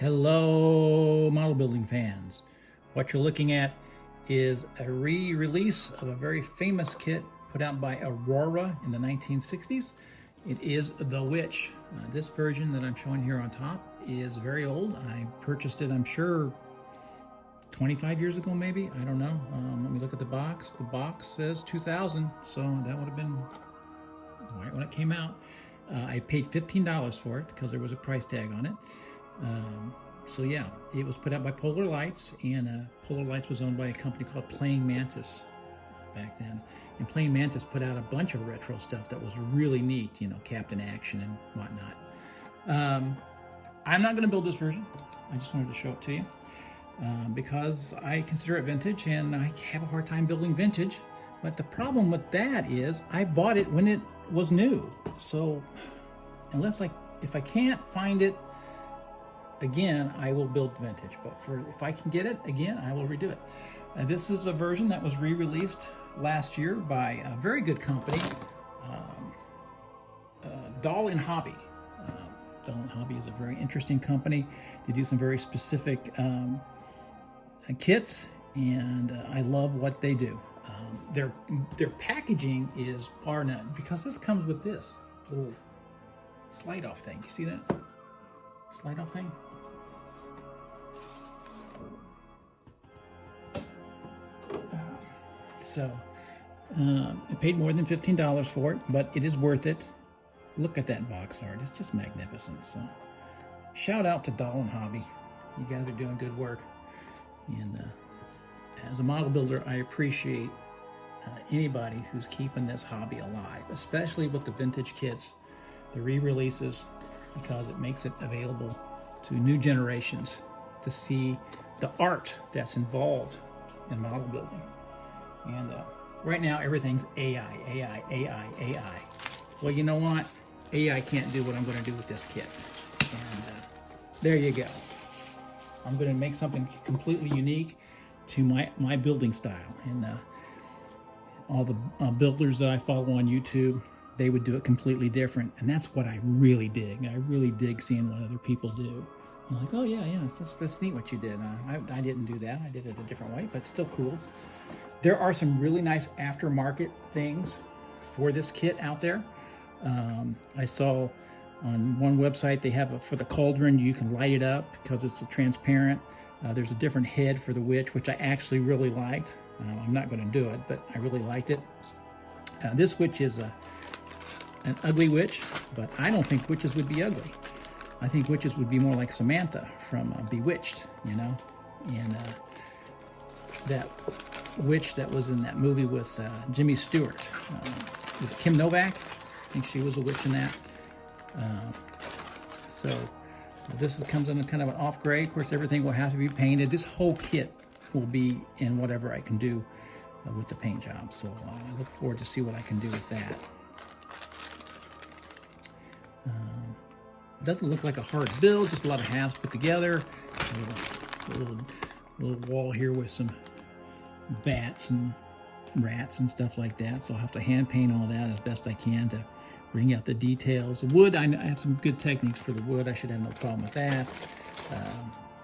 Hello, model building fans. What you're looking at is a re-release of a very famous kit put out by AURORA in the 1960s. It is The Witch. This version that I'm showing here on top is very old. I purchased it, I'm sure, 25 years ago maybe. I don't know. Let me look at the box. The box says 2000, so that would have been right when it came out. I paid $15 for it because there was a price tag on it. So yeah, it was put out by Polar Lights, and Polar Lights was owned by a company called Praying Mantis back then. And Praying Mantis put out a bunch of retro stuff that was really neat, you know, Captain Action and whatnot. I'm not going to build this version. I just wanted to show it to you because I consider it vintage, and I have a hard time building vintage. But the problem with that is I bought it when it was new. So if I can't find it again, I will build vintage. But if I can get it again, I will redo it. This is a version that was re-released last year by a very good company, Doll and Hobby. Doll and Hobby is a very interesting company. They do some very specific kits, and I love what they do. Their packaging is bar none, because this comes with this little slide off thing. You see that? Slide off thing? I paid more than $15 for it, but it is worth it. Look at that box art. It's just magnificent. So shout out to Doll and Hobby. You guys are doing good work. And as a model builder, I appreciate anybody who's keeping this hobby alive, especially with the vintage kits, the re-releases, because it makes it available to new generations to see the art that's involved in model building. And right now, everything's AI. Well, you know what? AI can't do what I'm going to do with this kit. And there you go. I'm going to make something completely unique to my building style. And all the builders that I follow on YouTube, they would do it completely different. And that's what I really dig. I really dig seeing what other people do. I'm like, oh yeah, that's neat what you did. I didn't do that. I did it a different way, but still cool. There are some really nice aftermarket things for this kit out there. I saw on one website they have for the cauldron, you can light it up because it's a transparent. There's a different head for the witch, which I actually really liked. I'm not going to do it, but I really liked it. This witch is an ugly witch, but I don't think witches would be ugly. I think witches would be more like Samantha from Bewitched, you know, and that witch that was in that movie with Jimmy Stewart, with Kim Novak. I think she was a witch in that. So this comes in a kind of an off gray. Of course, everything will have to be painted. This whole kit will be in whatever I can do with the paint job. So I look forward to see what I can do with that. It doesn't look like a hard build, just a lot of halves put together. A little wall here with some bats and rats and stuff like that. So I'll have to hand paint all that as best I can to bring out the details. The wood, I have some good techniques for the wood. I should have no problem with that.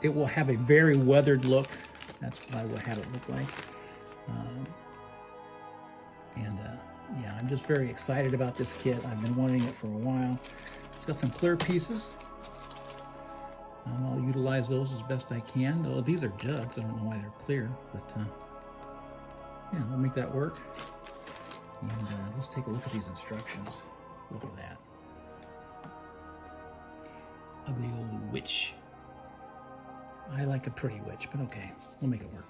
It will have a very weathered look. That's what I will have it look like. Yeah, I'm just very excited about this kit. I've been wanting it for a while. It's got some clear pieces. I'll utilize those as best I can. Oh, these are jugs. I don't know why they're clear, but yeah, we'll make that work. And let's take a look at these instructions. Look at that. Ugly old witch. I like a pretty witch, but okay, we'll make it work.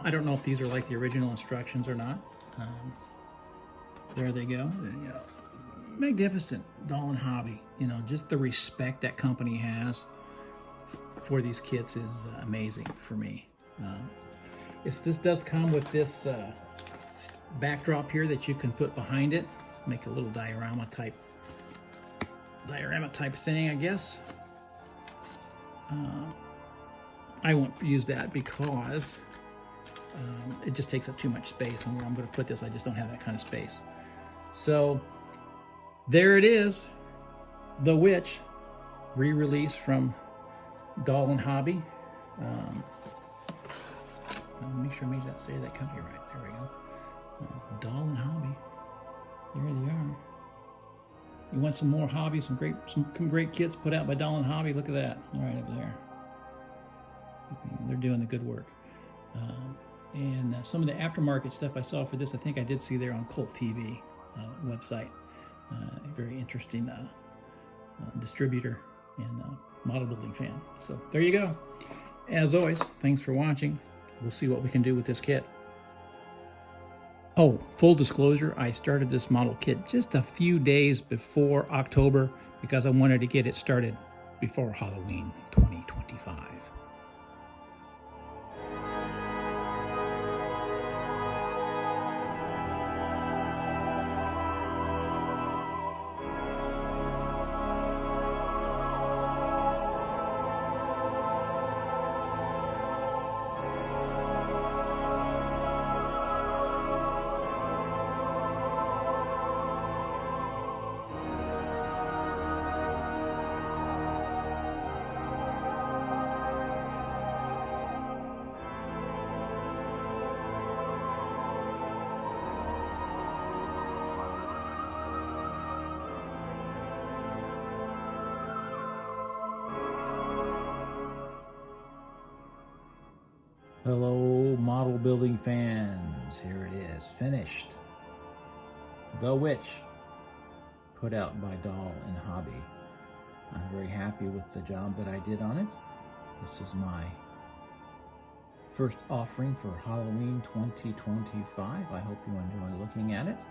I don't know if these are like the original instructions or not. There they go. You know, magnificent Doll and Hobby. You know, just the respect that company has for these kits is amazing for me. This does come with this backdrop here that you can put behind it, make a little diorama type thing, I guess. I won't use that because it just takes up too much space, and where I'm going to put this, I just don't have that kind of space. So there it is, The Witch, re-release from Doll and Hobby. I'll make sure I made that, say that company right. There we go. Doll and Hobby. There they are. You want some more hobbies, some great kits put out by Doll and Hobby? Look at that, right up there. They're doing the good work. And some of the aftermarket stuff I saw for this, I think I did see there on Cult TV website. A very interesting distributor and model building fan. So there you go. As always, thanks for watching. We'll see what we can do with this kit. Oh, full disclosure, I started this model kit just a few days before October because I wanted to get it started before Halloween 2025. Hello, model building fans. Here it is, finished. The Witch, put out by Doll and Hobby. I'm very happy with the job that I did on it. This is my first offering for Halloween 2025. I hope you enjoy looking at it.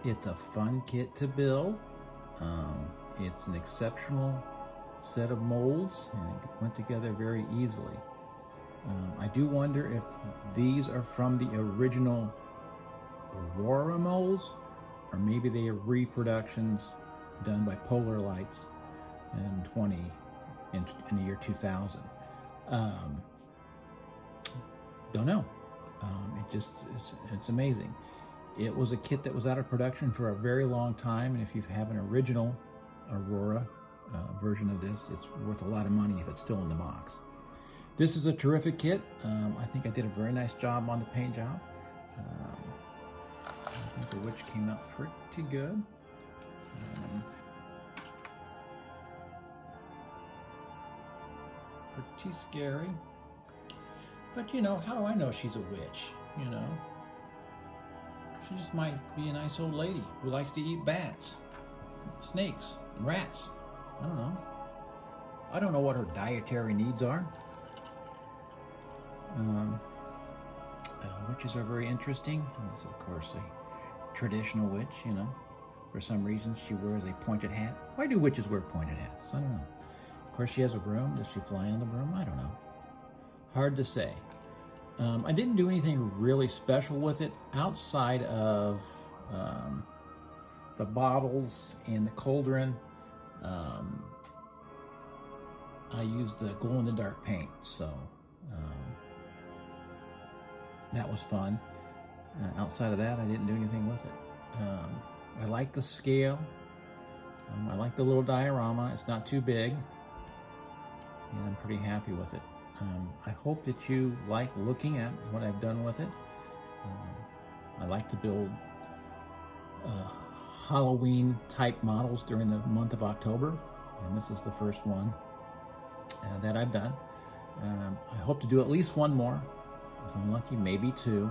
It's a fun kit to build. It's an exceptional set of molds and it went together very easily. I do wonder if these are from the original AURORA molds, or maybe they are reproductions done by Polar Lights in the year 2000. Don't know. It's amazing. It was a kit that was out of production for a very long time, and if you have an original AURORA version of this, it's worth a lot of money if it's still in the box. This is a terrific kit. I think I did a very nice job on the paint job. I think the Witch came out pretty good. Pretty scary. But you know, how do I know she's a witch? You know, she just might be a nice old lady who likes to eat bats, snakes, and rats. I don't know. I don't know what her dietary needs are. Witches are very interesting. And this is, of course, a traditional witch, you know. For some reason, she wears a pointed hat. Why do witches wear pointed hats? I don't know. Of course, she has a broom. Does she fly on the broom? I don't know. Hard to say. I didn't do anything really special with it outside of the bottles and the cauldron. I used the glow-in-the-dark paint, so that was fun. Outside of that, I didn't do anything with it. I like the scale. I like the little diorama. It's not too big, and I'm pretty happy with it. I hope that you like looking at what I've done with it. I like to build Halloween type models during the month of October, and this is the first one that I've done. I hope to do at least one more. If I'm lucky, maybe two,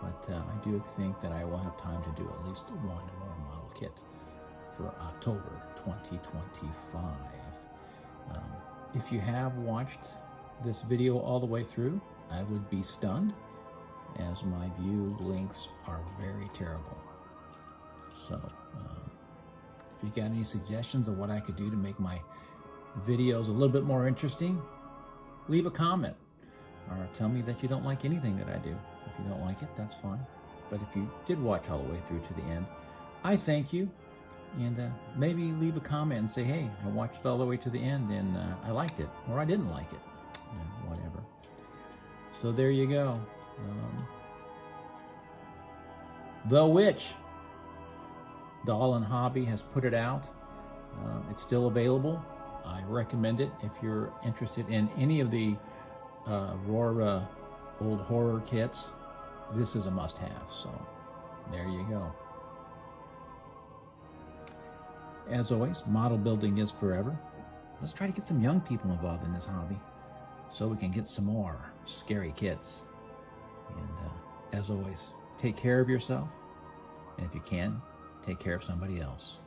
but I do think that I will have time to do at least one more model kit for October 2025. If you have watched this video all the way through, I would be stunned, as my view links are very terrible. So if you got any suggestions of what I could do to make my videos a little bit more interesting, leave a comment or tell me that you don't like anything that I do. If you don't like it, that's fine. But if you did watch all the way through to the end, I thank you. And maybe leave a comment and say, hey, I watched it all the way to the end and I liked it, or I didn't like it. Whatever. So there you go. The Witch. Doll and Hobby has put it out. It's still available. I recommend it if you're interested in any of the AURORA old horror kits. This is a must-have, so there you go. As always, model building is forever. Let's try to get some young people involved in this hobby so we can get some more scary kits. And as always, take care of yourself, and if you can, take care of somebody else.